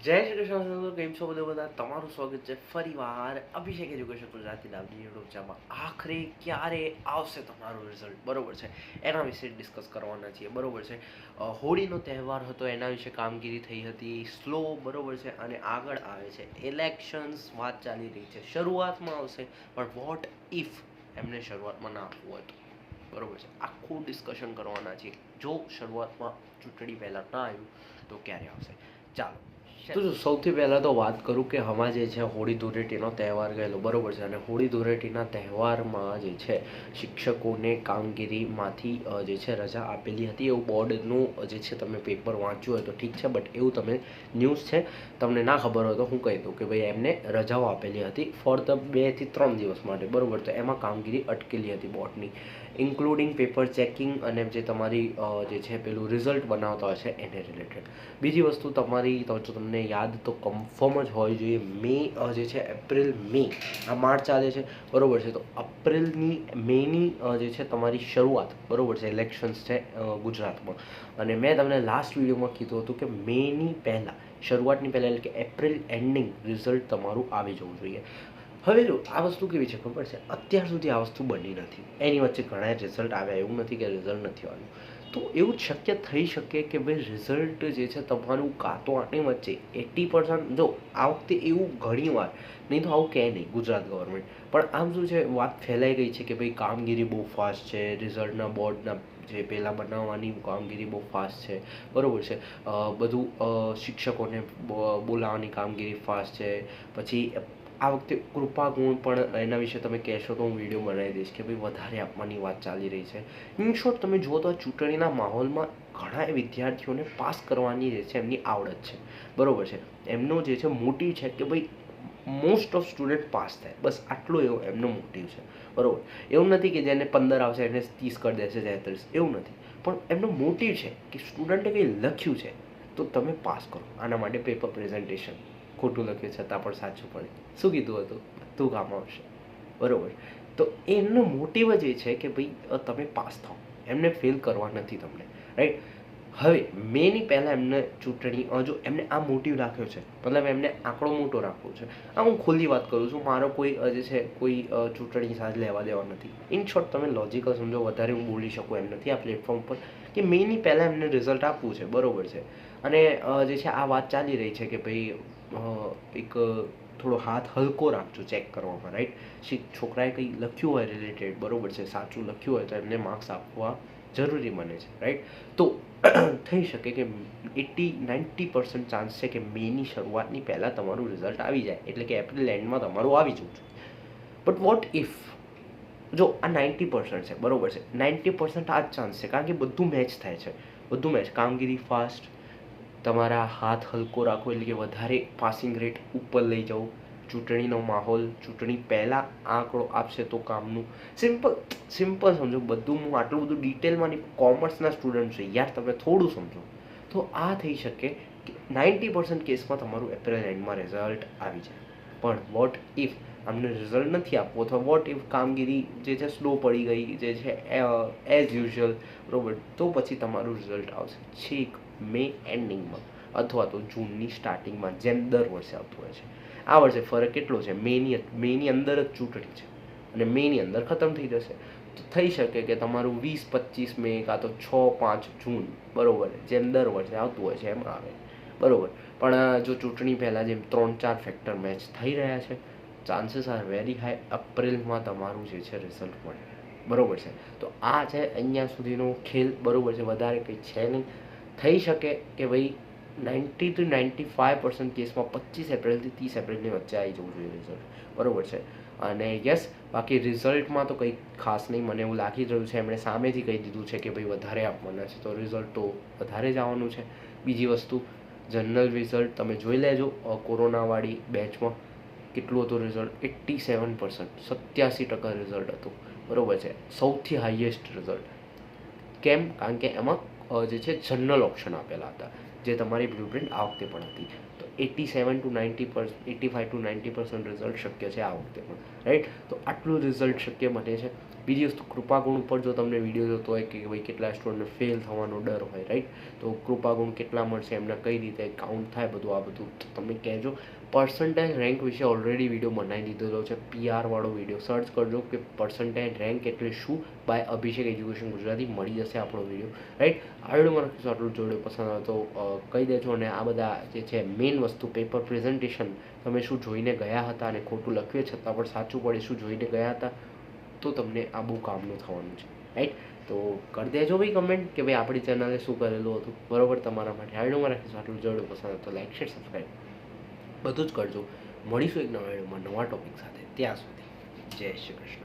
જય શ્રી કૃષ્ણ મિત્રો, કેમ છો બધા? તમારું સ્વાગત છે ફરીવાર અભિષેક એજ્યુકેશન ગુજરાતી નામની યુટ્યુબ ચેનલમાં. આખરે ક્યારે આવશે તમારું રિઝલ્ટ, બરોબર છે, એના વિશે ડિસ્કસ કરવાના છીએ, બરોબર છે. હોળીનો તહેવાર હતો, એના વિશે કામગીરી થઈ હતી સ્લો, બરોબર છે. અને આગળ આવે છે ઇલેક્શન્સ, વાત ચાલી રહી છે, શરૂઆતમાં આવશે, પણ વોટ ઇફ એમને શરૂઆતમાં ના આપવું હતું, બરોબર છે. આખું ડિસ્કશન કરવાના છીએ. જો શરૂઆતમાં ચૂંટણી પહેલાં ના આવ્યું તો ક્યારે આવશે, ચાલો. તો જો સૌથી પહેલાં તો વાત કરું કે હમણાં જે છે હોળી ધૂળેટીનો તહેવાર ગયેલો, બરોબર છે. અને હોળી ધૂળેટીના તહેવારમાં જે છે શિક્ષકોને કામગીરીમાંથી જે છે રજા આપેલી હતી, એવું બોર્ડનું જે છે તમે પેપર વાંચ્યું હોય તો ઠીક છે, બટ એવું તમે ન્યૂઝ છે, તમને ના ખબર હોય તો હું કહી દઉં કે ભાઈ એમને રજાઓ આપેલી હતી ફોર ધ 2 થી 3 દિવસ માટે, બરોબર. તો એમાં કામગીરી અટકેલી હતી બોર્ડની, ઇન્ક્લુડિંગ પેપર ચેકિંગ અને જે તમારી જે છે પેલું રિઝલ્ટ બનાવતા હોય છે એને રિલેટેડ. બીજી વસ્તુ તમારી તો તમને યાદ તો કન્ફર્મ જ હોવી જોઈએ, મે જે છે એપ્રિલ મે, આ માર્ચ ચાલે છે, બરોબર છે. તો એપ્રિલની મેની જે છે તમારી શરૂઆત, બરોબર છે, ઇલેક્શન્સ છે ગુજરાતમાં. અને મેં તમને લાસ્ટ વિડીયોમાં કીધું હતું કે મેની પહેલાં, શરૂઆતની પહેલાં, એટલે કે એપ્રિલ એન્ડિંગ રિઝલ્ટ તમારું આવી જવું જોઈએ. હવે જો આ વસ્તુ કેવી છે ખબર છે, અત્યાર સુધી આ વસ્તુ બની નથી, એની વચ્ચે ઘણા રિઝલ્ટ આવ્યા, એવું નથી કે રિઝલ્ટ નથી આવ્યું. તો એવું શક્ય થઈ શકે કે ભાઈ રિઝલ્ટ જે છે તમારું કાં તો આની વચ્ચે 80%, જો આ વખતે એવું ઘણી વાર, નહીં તો આવું કહે નહીં ગુજરાત ગવર્મેન્ટ, પણ આમ શું છે વાત ફેલાઈ ગઈ છે કે ભાઈ કામગીરી બહુ ફાસ્ટ છે, રિઝલ્ટના બોર્ડના જે પહેલાં બનાવવાની કામગીરી બહુ ફાસ્ટ છે, બરાબર છે. બધું શિક્ષકોને બોલાવવાની કામગીરી ફાસ્ટ છે. પછી આ વખતે કૃપા ગુણ પણ એના વિશે તમે કહેશો તો હું વિડીયો બનાવી દઈશ કે ભાઈ વધારે આપવાની વાત ચાલી રહી છે. ઇન શોર્ટ તમે જુઓ તો આ ચૂંટણીના માહોલમાં ઘણા વિદ્યાર્થીઓને પાસ કરવાની જે છે એમની આવડત છે, બરોબર છે. એમનો જે છે મોટિવ છે કે ભાઈ મોસ્ટ ઓફ સ્ટુડન્ટ પાસ થાય, બસ આટલો એવો એમનો મોટિવ છે, બરોબર. એવું નથી કે જેને 15 આવશે એને 30 કરી દેશે, 33, એવું નથી. પણ એમનો મોટિવ છે કે સ્ટુડન્ટે કંઈ લખ્યું છે તો તમે પાસ કરો. આના માટે પેપર પ્રેઝન્ટેશન, ખોટું લખ્યું છતાં પણ સાચું પડે, શું કીધું હતું, બધું કામ આવશે, બરોબર. તો એમનો મોટિવ જ એ છે કે ભાઈ તમે પાસ થાઓ, એમને ફેલ કરવા નથી તમને, રાઈટ. હવે મેની પહેલાં એમને ચૂંટણી, જો એમને આ મોટિવ રાખ્યો છે, મતલબ એમને આંકડો મોટો રાખવો છે. આ હું ખુલ્લી વાત કરું છું, મારો કોઈ જે છે કોઈ ચૂંટણી સાથે લેવા દેવા નથી. ઇન શોર્ટ તમે લોજિકલ સમજો, વધારે હું બોલી શકું એમ નથી આ પ્લેટફોર્મ પર, કે મેની પહેલાં એમને રિઝલ્ટ આપવું છે, બરોબર છે. અને જે છે આ વાત ચાલી રહી છે કે ભાઈ એક થોડો હાથ હલકો રાખજો ચેક કરવામાં, રાઈટ. છોકરાએ કંઈ લખ્યું હોય રિલેટેડ, બરોબર છે, સાચું લખ્યું હોય તો એમને માર્ક્સ આપવા જરૂરી બને છે, રાઈટ. તો થઈ શકે કે 80-90% ચાન્સ છે કે મેની શરૂઆતની પહેલાં તમારું રિઝલ્ટ આવી જાય, એટલે કે એપ્રિલ એન્ડમાં તમારું આવી જવું જોઈએ. બટ વોટ ઇફ, જો આ 90% છે, બરોબર છે, 90% આ જ ચાન્સ છે, કારણ કે બધું મેચ થાય છે, બધું મેચ, કામગીરી ફાસ્ટ, તમારા હાથ હલકો રાખો, એટલે કે વધારે પાસિંગ રેટ ઉપર લઈ જાઓ, ચૂંટણીનો માહોલ, ચૂંટણી પહેલાં આંકડો આપશે તો કામનું. સિમ્પલ સિમ્પલ સમજો બધું, હું આટલું બધું ડિટેલમાં નહીં, કોમર્સના સ્ટુડન્ટ છે યાર, તમે થોડું સમજો. તો આ થઈ શકે કે 90% કેસમાં તમારું એપ્રિલ એન્ડમાં રિઝલ્ટ આવી જાય. પણ વોટ ઇફ અમને રિઝલ્ટ નથી આપવું, અથવા વોટ ઇફ કામગીરી જે છે સ્લો પડી ગઈ, જે છે એઝ યુઝ્યુઅલ, બરોબર, તો પછી તમારું રિઝલ્ટ આવશે છેક મે એન્ડિંગમાં અથવા તો જૂનની સ્ટાર્ટિંગમાં, જેમ દર વર્ષે આવતું હોય છે. આ વર્ષે ફરક કેટલો છે, મેની અંદર જ ચૂંટણી છે અને મેની અંદર ખતમ થઈ જશે. તો થઈ શકે કે તમારું 20-25 મે કાં તો 6-5 જૂન, બરોબર, જેમ દર વર્ષે આવતું હોય છે એમ આવે, બરોબર. પણ જો ચૂંટણી પહેલાં જેમ 3-4 ફેક્ટર મેચ થઈ રહ્યા છે, ચાન્સીસ આર વેરી હાઈ એપ્રિલમાં તમારું જે છે રિઝલ્ટ મળે, બરોબર છે. તો આ છે અહીંયા સુધીનો ખેલ, બરોબર છે, વધારે કંઈ છે નહીં. થઈ શકે કે ભાઈ 90-95% કેસમાં 25 એપ્રિલથી 30 એપ્રિલની વચ્ચે આવી જવું જોઈએ રિઝલ્ટ, બરોબર છે. અને યસ, બાકી રિઝલ્ટમાં તો કંઈ ખાસ નહીં, મને એવું લાગી રહ્યું છે એમણે સામેથી કહી દીધું છે કે ભાઈ વધારે આપવાના છે, તો રિઝલ્ટ તો વધારે જ આવવાનું છે. બીજી વસ્તુ, જનરલ રિઝલ્ટ તમે જોઈ લેજો, કોરોનાવાળી બેચમાં કેટલું હતું રિઝલ્ટ, 87%, 87% રિઝલ્ટ હતું, બરોબર છે, સૌથી હાઈએસ્ટ રિઝલ્ટ. કેમ? કારણ કે એમાં જે છે જનરલ ઓપ્શન આપેલા હતા, જે તમારી બ્લુપ્રિન્ટ આ વખતે પણ હતી. તો 85-90% રિઝલ્ટ શક્ય છે આ વખતે પણ, રાઈટ. તો આટલું રિઝલ્ટ શક્ય બને છે. બીજી વસ્તુ કૃપાગુણ ઉપર જો તમને વિડીયો જોતો હોય કે ભાઈ કેટલા સ્ટુડન્ટને ફેલ થવાનો ડર હોય, રાઈટ, તો કૃપાગુણ કેટલા મળશે, એમને કઈ રીતે કાઉન્ટ થાય, બધું આ બધું તમે કહેજો. પર્સન્ટાઇલ રેન્ક વિશે ઓલરેડી વિડીયો બનાવી દીધેલો છે, PR વાળો વિડીયો સર્ચ કરજો કે પર્સન્ટાઇલ રેન્ક એટલે શું, બાય અભિષેક એજ્યુકેશન ગુજરાતી, મળી જશે આપણો વિડીયો, રાઈટ. આ વિડીયોમાં રાખીશું આટલું. જોડે પસંદ આવે તો કહી દેજો. અને આ બધા જે છે મેઇન વસ્તુ, પેપર પ્રેઝન્ટેશન તમે શું જોઈને ગયા હતા અને ખોટું લખ્યું છતાં પણ સાચું પડે શું જોઈને ગયા હતા, તો તમને આ બહુ કામનું થવાનું છે, રાઈટ. તો કરી દેજો ભાઈ કમેન્ટ કે ભાઈ આપણી ચેનલે શું કરેલું હતું, બરોબર, તમારા માટે. આ વિડીયોમાં રાખીશું આટલું. જોડે પસંદ આવે તો લાઈક, શેર, સબસ્ક્રાઈબ બધું જ કરજો. મળીશું એક નવા વિડીયોમાં નવા ટોપિક સાથે. ત્યાં સુધી જય શ્રી કૃષ્ણ.